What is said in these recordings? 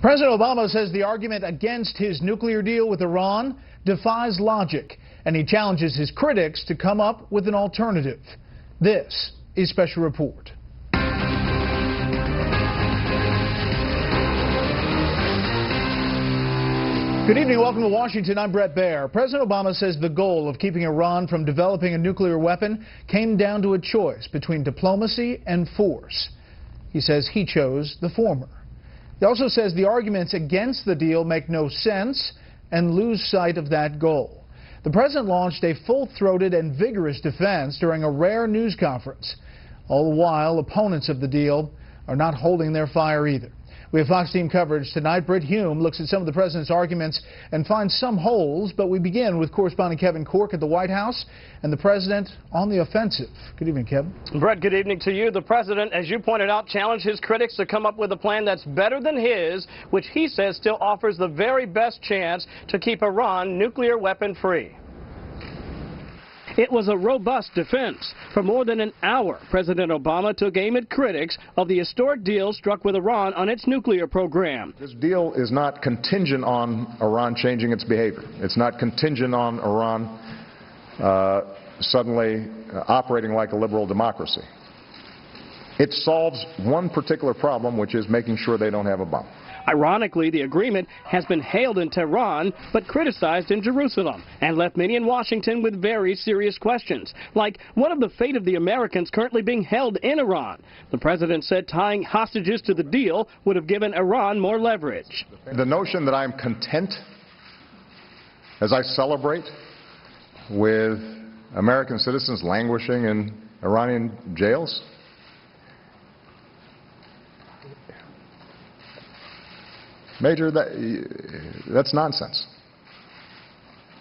President Obama says the argument against his nuclear deal with Iran defies logic, and he challenges his critics to come up with an alternative. This is Special Report. Good evening. Welcome to Washington. I'm Bret Baier. President Obama says the goal of keeping Iran from developing a nuclear weapon came down to a choice between diplomacy and force. He says he chose the former. He also says the arguments against the deal make no sense and lose sight of that goal. The president launched a full-throated and vigorous defense during a rare news conference. All the while, opponents of the deal are not holding their fire either. We have Fox team coverage tonight. Britt Hume looks at some of the president's arguments and finds some holes, but we begin with correspondent Kevin Corke at the White House and the president on the offensive. Good evening, Kevin. Brett, good evening to you. The president, as you pointed out, challenged his critics to come up with a plan that's better than his, which he says still offers the very best chance to keep Iran nuclear weapon free. It was a robust defense. For more than an hour, President Obama took aim at critics of the historic deal struck with Iran on its nuclear program. This deal is not contingent on Iran changing its behavior. It's not contingent on Iran suddenly operating like a liberal democracy. It solves one particular problem, which is making sure they don't have a bomb. Ironically, the agreement has been hailed in Tehran but criticized in Jerusalem and left many in Washington with very serious questions, like what of the fate of the Americans currently being held in Iran? The president said tying hostages to the deal would have given Iran more leverage. The notion that I'm content as I celebrate with American citizens languishing in Iranian jails, Major, that's nonsense,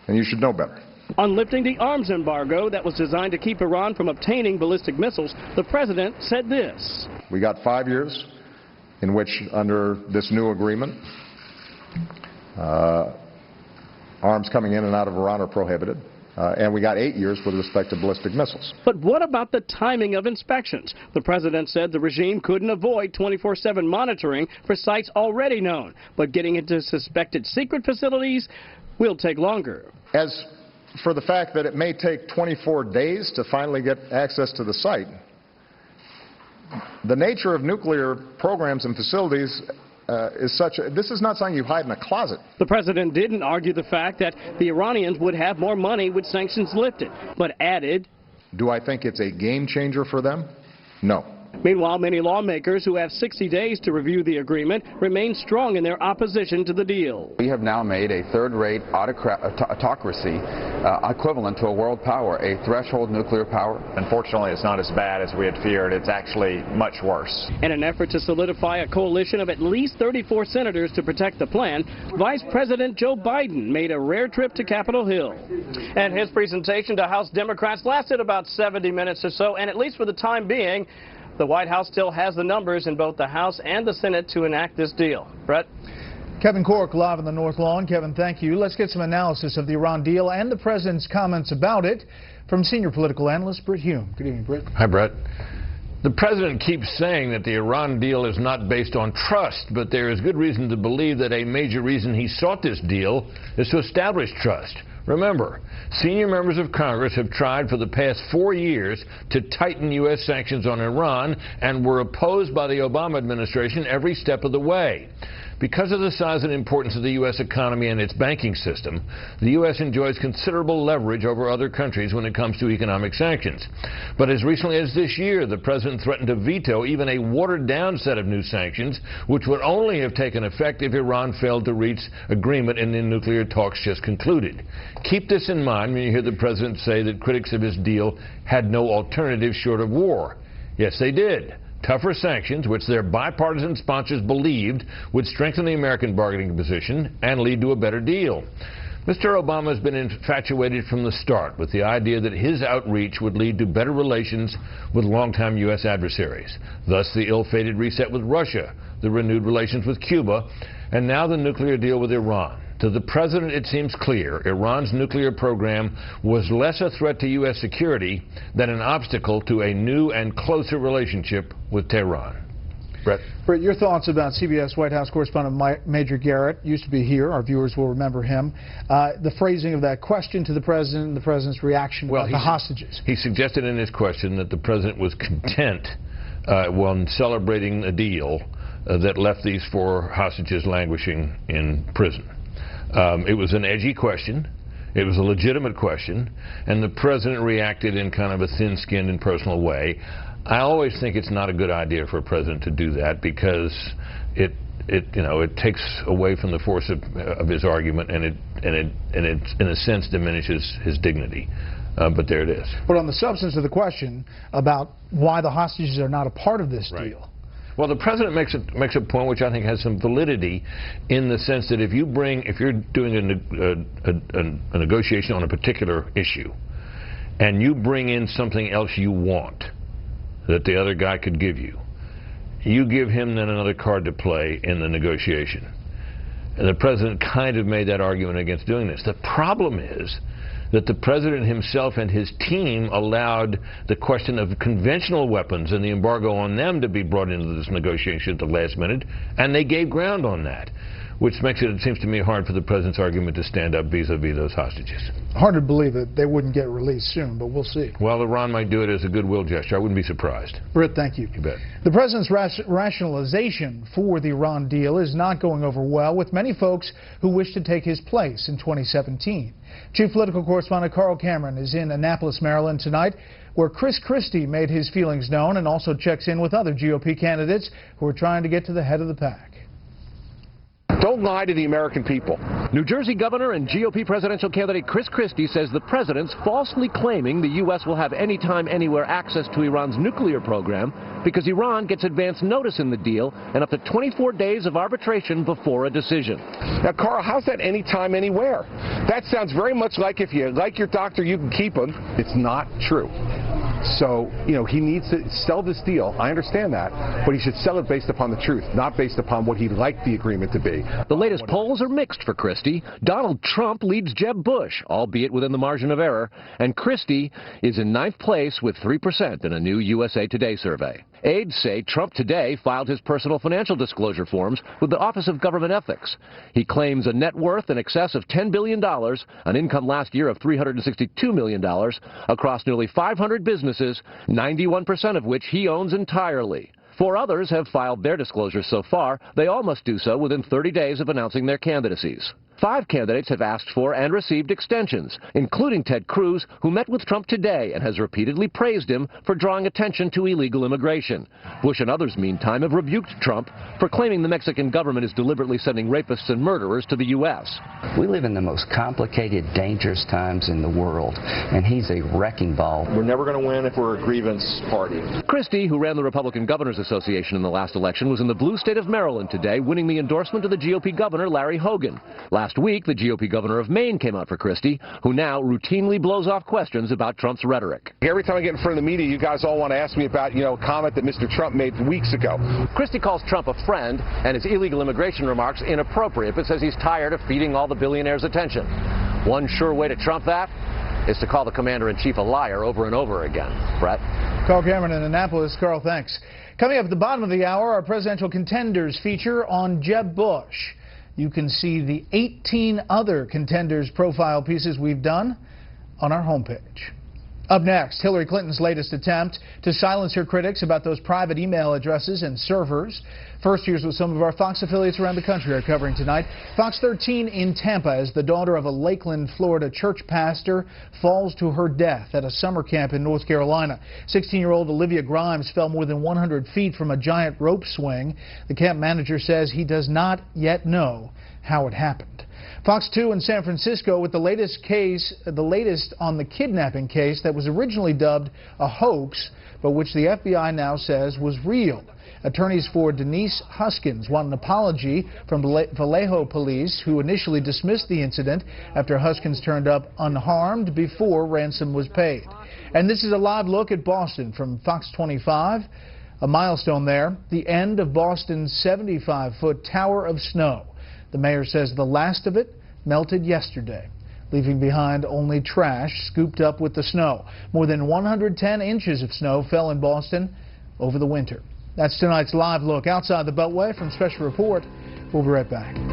and you should know better. On lifting the arms embargo that was designed to keep Iran from obtaining ballistic missiles, the president said this. We got 5 years in which, under this new agreement, arms coming in and out of Iran are prohibited. And we got 8 years with respect to ballistic missiles. But what about the timing of inspections? The president said the regime couldn't avoid 24/7 monitoring for sites already known. But getting into suspected secret facilities will take longer. As for the fact that it may take 24 days to finally get access to the site, the nature of nuclear programs and facilities is such this is not something you hide in a closet. The president didn't argue the fact that the Iranians would have more money with sanctions lifted, but added, do I think it's a game changer for them? No. Meanwhile, many lawmakers who have 60 days to review the agreement remain strong in their opposition to the deal. We have now made a third-rate autocracy equivalent to a world power, a threshold nuclear power. Unfortunately, it's not as bad as we had feared. It's actually much worse. In an effort to solidify a coalition of at least 34 senators to protect the plan, Vice President Joe Biden made a rare trip to Capitol Hill. And his presentation to House Democrats lasted about 70 minutes or so, and at least for the time being, the White House still has the numbers in both the House and the Senate to enact this deal. Brett? Kevin Corke live on the North Lawn. Kevin, thank you. Let's get some analysis of the Iran deal and the president's comments about it from senior political analyst Britt Hume. Good evening, Britt. Hi, Brett. The president keeps saying that the Iran deal is not based on trust, but there is good reason to believe that a major reason he sought this deal is to establish trust. Remember, senior members of Congress have tried for the past 4 years to tighten U.S. sanctions on Iran and were opposed by the Obama administration every step of the way. Because of the size and importance of the U.S. economy and its banking system, the U.S. enjoys considerable leverage over other countries when it comes to economic sanctions. But as recently as this year, the president threatened to veto even a watered-down set of new sanctions, which would only have taken effect if Iran failed to reach agreement in the nuclear talks just concluded. Keep this in mind when you hear the president say that critics of his deal had no alternative short of war. Yes, they did. Tougher sanctions, which their bipartisan sponsors believed would strengthen the American bargaining position and lead to a better deal. Mr. Obama has been infatuated from the start with the idea that his outreach would lead to better relations with longtime U.S. adversaries. Thus, the ill-fated reset with Russia, the renewed relations with Cuba, and now the nuclear deal with Iran. To the president, it seems clear Iran's nuclear program was less a threat to U.S. security than an obstacle to a new and closer relationship with Tehran. Brett. Brett, your thoughts about CBS White House correspondent Major Garrett, used to be here. Our viewers will remember him. The phrasing of that question to the president and the president's reaction about the hostages. He suggested in his question that the president was content when celebrating a deal that left these 4 hostages languishing in prison. It was an edgy question. It was a legitimate question, and the president reacted in kind of a thin-skinned and personal way. I always think it's not a good idea for a president to do that because it takes away from the force of his argument, and it in a sense diminishes his dignity. But there it is. But on the substance of the question about why the hostages are not a part of this deal. Well, the president makes a point which I think has some validity, in the sense that if you're doing a negotiation on a particular issue, and you bring in something else you want that the other guy could give you, you give him then another card to play in the negotiation. And the president kind of made that argument against doing this. The problem is that the president himself and his team allowed the question of conventional weapons and the embargo on them to be brought into this negotiation at the last minute, and they gave ground on that, which makes it seems to me, hard for the president's argument to stand up vis-a-vis those hostages. Hard to believe that they wouldn't get released soon, but we'll see. Well, Iran might do it as a goodwill gesture. I wouldn't be surprised. Britt, thank you. You bet. The president's rationalization for the Iran deal is not going over well with many folks who wish to take his place in 2017. Chief political correspondent Carl Cameron is in Annapolis, Maryland tonight, where Chris Christie made his feelings known and also checks in with other GOP candidates who are trying to get to the head of the pack. Don't lie to the American people. New Jersey Governor and GOP presidential candidate Chris Christie says the president's falsely claiming the U.S. will have anytime, anywhere access to Iran's nuclear program because Iran gets advance notice in the deal and up to 24 days of arbitration before a decision. Now, Carl, how's that anytime, anywhere? That sounds very much like if you like your doctor, you can keep him. It's not true. So, he needs to sell this deal. I understand that. But he should sell it based upon the truth, not based upon what he'd like the agreement to be. The latest polls are mixed for Christie. Donald Trump leads Jeb Bush, albeit within the margin of error. And Christie is in 9th place with 3% in a new USA Today survey. Aides say Trump today filed his personal financial disclosure forms with the Office of Government Ethics. He claims a net worth in excess of $10 billion, an income last year of $362 million, across nearly 500 businesses, 91% of which he owns entirely. 4 others have filed their disclosures so far. They all must do so within 30 days of announcing their candidacies. 5 candidates have asked for and received extensions, including Ted Cruz, who met with Trump today and has repeatedly praised him for drawing attention to illegal immigration. Bush and others, meantime, have rebuked Trump for claiming the Mexican government is deliberately sending rapists and murderers to the U.S. We live in the most complicated, dangerous times in the world, and he's a wrecking ball. We're never going to win if we're a grievance party. Christie, who ran the Republican Governors Association in the last election, was in the blue state of Maryland today, winning the endorsement of the GOP governor, Larry Hogan. Last week, the GOP governor of Maine came out for Christie, who now routinely blows off questions about Trump's rhetoric. Every time I get in front of the media, you guys all want to ask me about, a comment that Mr. Trump made weeks ago. Christie calls Trump a friend and his illegal immigration remarks inappropriate, but says he's tired of feeding all the billionaires attention. One sure way to trump that is to call the commander-in-chief a liar over and over again. Brett? Carl Cameron in Annapolis. Carl, thanks. Coming up at the bottom of the hour, our presidential contenders feature on Jeb Bush. You can see the 18 other contenders' profile pieces we've done on our homepage. Up next, Hillary Clinton's latest attempt to silence her critics about those private email addresses and servers. First, here's what some of our Fox affiliates around the country are covering tonight. Fox 13 in Tampa, as the daughter of a Lakeland, Florida church pastor falls to her death at a summer camp in North Carolina. 16-year-old Olivia Grimes fell more than 100 feet from a giant rope swing. The camp manager says he does not yet know how it happened. Fox 2 in San Francisco with the latest on the kidnapping case that was originally dubbed a hoax, but which the FBI now says was real. Attorneys for Denise Huskins want an apology from Vallejo police, who initially dismissed the incident after Huskins turned up unharmed before ransom was paid. And this is a live look at Boston from Fox 25. A milestone there, the end of Boston's 75-foot tower of snow. The mayor says the last of it melted yesterday, leaving behind only trash scooped up with the snow. More than 110 inches of snow fell in Boston over the winter. That's tonight's live look outside the Beltway from Special Report. We'll be right back.